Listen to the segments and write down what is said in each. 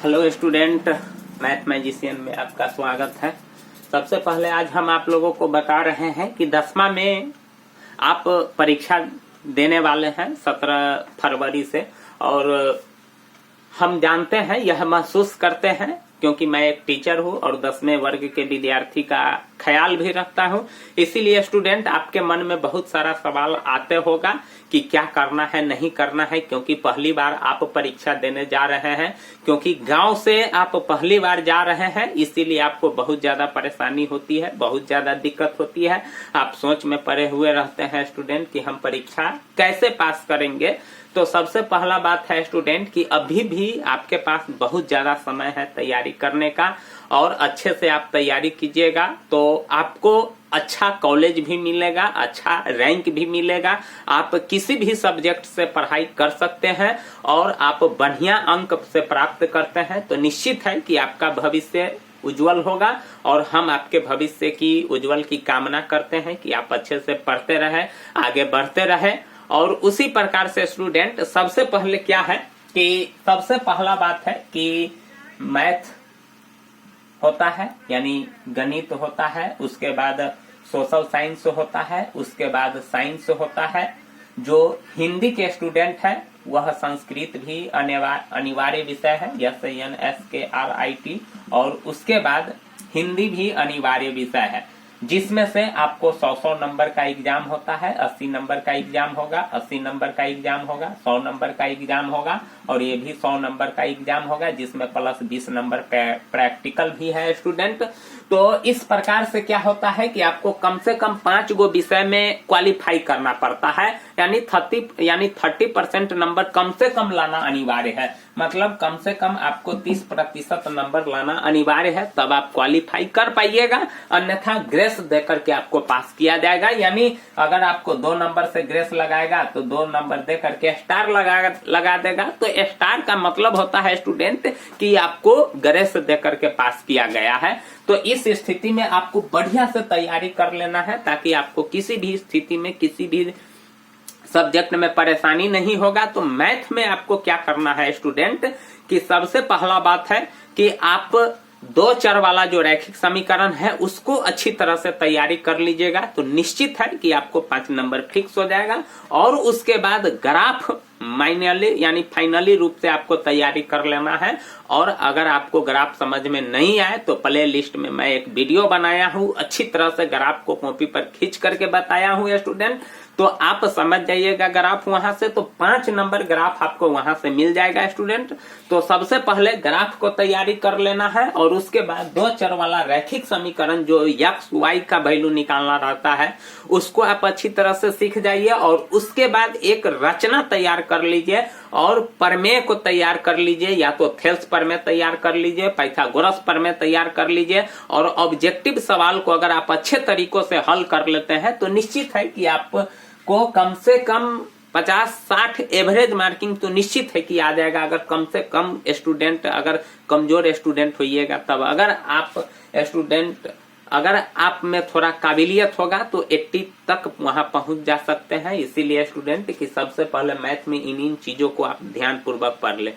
Hello student, math magician में आपका स्वागत है। सबसे पहले आज हम आप लोगों को बता रहे हैं कि 10वां में आप परीक्षा देने वाले हैं 17 फरवरी से। और हम जानते हैं, यह महसूस करते हैं क्योंकि मैं एक टीचर हूं और 10वें वर्ग के विद्यार्थी का ख्याल भी रखता हूं। इसीलिए स्टूडेंट आपके मन में बहुत सारा सवाल आते होगा कि क्या करना है, नहीं करना है, क्योंकि पहली बार आप परीक्षा देने जा रहे हैं। क्योंकि गांव से आप पहली बार जा रहे हैं, इसीलिए आपको बहुत ज्यादा परेशानी होती है, बहुत ज्यादा दिक्कत होती है। आप सोच में पड़े हुए रहते हैं स्टूडेंट कि हम परीक्षा कैसे पास करेंगे। तो सबसे पहला बात है स्टूडेंट कि अभी भी आपके पास बहुत ज्यादा समय है तैयारी करने का, और अच्छे से आप तैयारी कीजिएगा तो आपको अच्छा कॉलेज भी मिलेगा, अच्छा रैंक भी मिलेगा। आप किसी भी सब्जेक्ट से पढ़ाई कर सकते हैं और आप बढ़िया अंक से प्राप्त करते हैं तो निश्चित है कि आपका भविष्य उज्जवल होगा। और हम आपके भविष्य की उज्जवल की कामना करते हैं कि आप अच्छे से पढ़ते रहें, आगे बढ़ते रहें। और उसी प्रकार से स्टूडेंट सबसे पहले क्या है कि सबसे पहला बात है कि मैथ होता है, यानी गणित होता है, उसके बाद सोशल साइंस होता है, उसके बाद साइंस होता है। जो हिंदी के स्टूडेंट है वह संस्कृत भी अनिवार्य विषय है, SNSKRIT। और उसके बाद हिंदी भी अनिवार्य विषय है, जिसमें से आपको 100 नंबर का एग्जाम होता है, 80 नंबर का एग्जाम होगा, 80 नंबर का एग्जाम होगा, 100 नंबर का एग्जाम होगा, और ये भी 100 नंबर का एग्जाम होगा, जिसमें प्लस 20 नंबर प्रैक्टिकल भी है स्टूडेंट। तो इस प्रकार से क्या होता है कि आपको कम से कम 5 गो विषय में क्वालिफाई करना पड़ता है, यानी 30% नंबर कम से कम लाना अनिवार्य है। मतलब कम से कम आपको 30% नंबर लाना अनिवार्य है, तब आप क्वालिफाई कर पाइएगा। अन्यथा ग्रेस देकर के आपको पास किया जाएगा। यानी अगर आपको 2 नंबर से ग्रेस लगाएगा तो 2 नंबर देकर के स्टार लगा देगा। तो स्टार का मतलब होता है स्टूडेंट कि आपको ग्रेस देकर के पास किया गया है। तो इस स्थिति में आपको बढ़िया से तैयारी कर लेना है, ताकि आपको किसी भी स्थिति में किसी भी सब्जेक्ट में परेशानी नहीं होगा। तो मैथ में आपको क्या करना है स्टूडेंट कि सबसे पहला बात है कि आप 2 चर वाला जो रैखिक समीकरण है उसको अच्छी तरह से तैयारी कर लीजिएगा, तो निश्चित है कि आपको 5 नंबर फिक्स हो जाएगा। और उसके बाद ग्राफ माइनली यानी फाइनली रूप से आपको तैयारी कर लेना है। और अगर आपको ग्राफ समझ में नहीं आए तो प्ले लिस्ट में मैं एक वीडियो बनाया हूँ, अच्छी तरह से ग्राफ को कॉपी पर खींच करके बताया हूँ स्टूडेंट, तो आप समझ जाइएगा ग्राफ वहां से। तो 5 नंबर ग्राफ आपको वहां से मिल जाएगा स्टूडेंट। तो सबसे पहले ग्राफ को तैयारी कर लेना है, और उसके बाद 2 चर वाला रैखिक समीकरण जो x y का वैल्यू निकालना रहता है उसको आप अच्छी तरह से सीख जाइए। और उसके बाद एक रचना तैयार कर लीजिए और प्रमेय को तैयार कर लीजिए, या तो थेल्स प्रमेय तैयार कर लीजिए, पाइथागोरस प्रमेय तैयार कर लीजिए। और ऑब्जेक्टिव सवाल को अगर आप अच्छे तरीकों से हल कर लेते हैं तो निश्चित है कि आपको कम से कम 50-60 एवरेज मार्किंग तो निश्चित है कि आ जाएगा। अगर कम से कम स्टूडेंट, अगर कमजोर स्टूडेंट होइएगा तब। अगर आप में थोड़ा काबिलियत होगा तो 80 तक वहां पहुंच जा सकते हैं। इसीलिए स्टूडेंट कि सबसे पहले मैथ में इन चीजों को आप ध्यान पूर्वक पढ़ ले।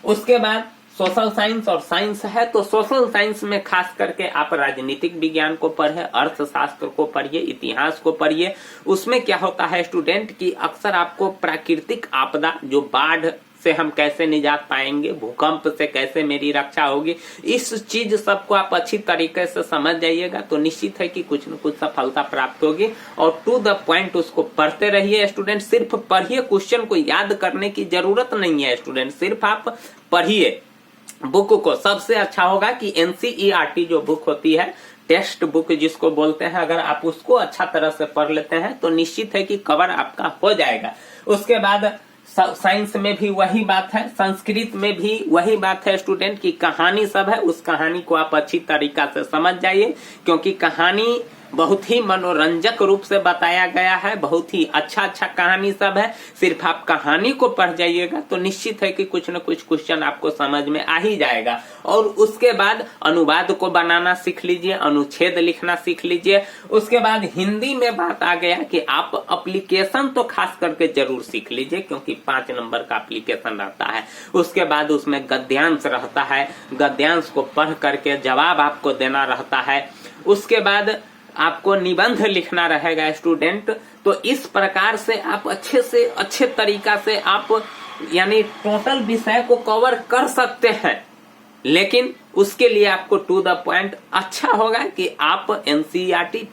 उसके बाद सोशल साइंस और साइंस है, तो सोशल साइंस में खास करके आप राजनीतिक विज्ञान को पढ़े, अर्थशास्त्र को पढ़िए, इतिहास को पढ़िए। उसमें क्या होता है स्टूडेंट कि अक्सर आपको प्राकृतिक आपदा, जो बाढ़ से हम कैसे निजात पाएंगे, भूकंप से कैसे मेरी रक्षा होगी, इस चीज सबको आप अच्छी तरीके से समझ जाइएगा तो निश्चित है कि कुछ न कुछ सफलता प्राप्त होगी। और टू द पॉइंट उसको पढ़ते रहिए स्टूडेंट, सिर्फ पढ़िए, क्वेश्चन को याद करने की जरूरत नहीं है स्टूडेंट, सिर्फ आप पढ़िए बुक को। सबसे अच्छा होगा कि NCERT जो बुक होती है, टेक्स्ट बुक जिसको बोलते हैं, अगर आप उसको अच्छा तरह से पढ़ लेते हैं तो निश्चित है कि कवर आपका हो जाएगा। उसके बाद साइंस में भी वही बात है, संस्कृत में भी वही बात है स्टूडेंट की कहानी सब है, उस कहानी को आप अच्छी तरीका से समझ जाइए। क्योंकि कहानी बहुत ही मनोरंजक रूप से बताया गया है, बहुत ही अच्छा कहानी सब है। सिर्फ आप कहानी को पढ़ जाइएगा तो निश्चित है कि कुछ न कुछ क्वेश्चन आपको समझ में आ ही जाएगा। और उसके बाद अनुवाद को बनाना सीख लीजिए, अनुच्छेद लिखना सीख लीजिए। उसके बाद हिंदी में बात आ गया कि आप एप्लीकेशन तो खास करके जरूर सीख लीजिए, क्योंकि 5 नंबर का एप्लीकेशन रहता है। उसके बाद उसमें गद्यांश रहता है, गद्यांश को पढ़ करके जवाब आपको देना रहता है। उसके बाद आपको निबंध लिखना रहेगा स्टूडेंट। तो इस प्रकार से आप अच्छे तरीका से आप यानी टोटल विषय को कवर कर सकते हैं। लेकिन उसके लिए आपको टू द पॉइंट अच्छा होगा कि आप एनसीईआरटी